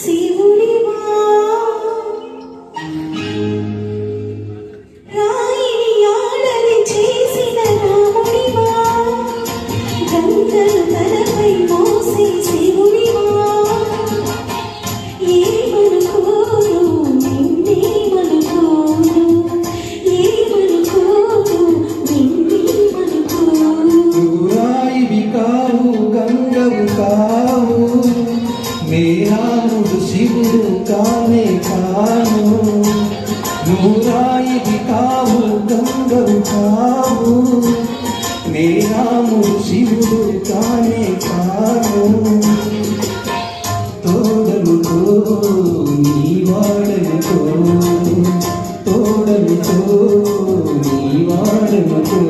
శివుడివా రాయిని ఆడని చేసిన రాముడివా గంగలు తలపై మోసే శివుడివా ఏమనుకోరు నిన్నేమనుకోరు ఏమనుకోరు నిన్నేమనుకోరు రాయివి కావు గంగవు కావు నే రాముడు శివుడు కానే కాను నువ్వు రాయివి కావు గంగవు కావు నే రాముడు శివుడు కానే కాను తోడనుకో నీ వాడనుకో తోడనుకో నీ వాడనుకో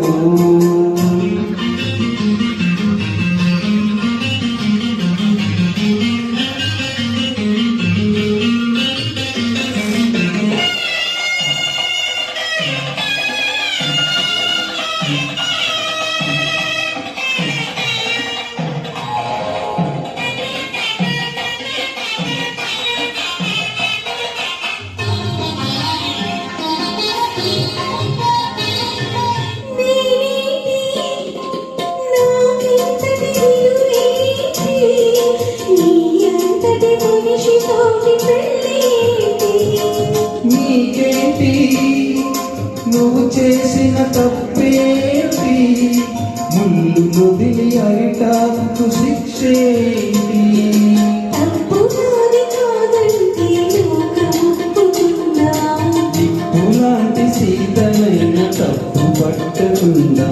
నీకేంటి నువ్వు చేసిన తప్పేంటి ముళ్ళు నుదిలి అరిటాకు శిక్షేంటి నిప్పులాంటి సీతనైన తప్పు పట్టకుండా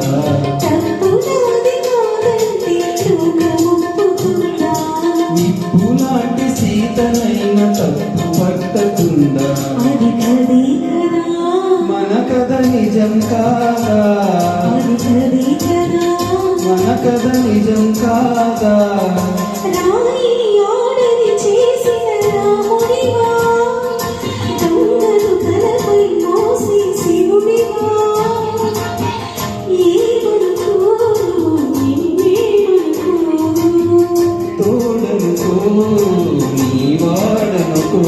నిప్పులాంటి సీతనైన తప్పు పట్టకుండా మన కథ నిజం కాదా మన కథ నిజం కాదా తోడనుకో నీ వాడనుకో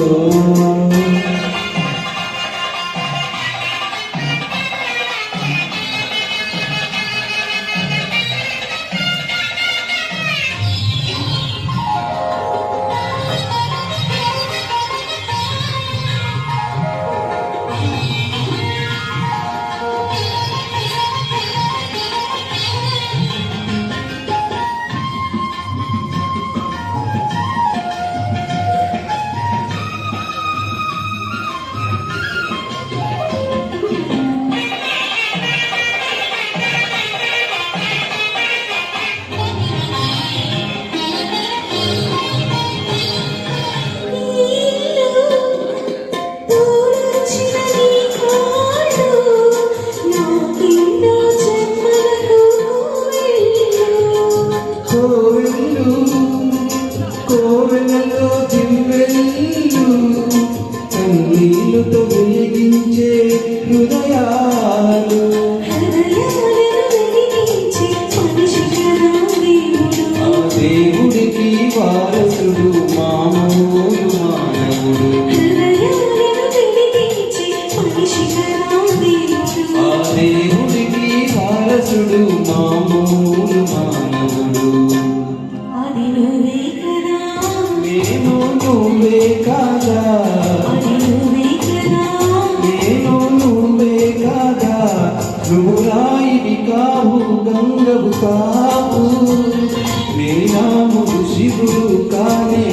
కోవెలలో దివ్వెల్లు కన్నీళ్ళతో వెలిగించే హృదయాలు ఆ దేవుడికి వారసుడు మామూలు మానవుడు ఆ దేవుడికి వారసుడు మామూలు మానవుడు నేను నువ్వే కాదా నేను నువ్వే కాదా నువ్వు రాయివి కావు గంగవు కావు నే రాముడు శివుడు కానే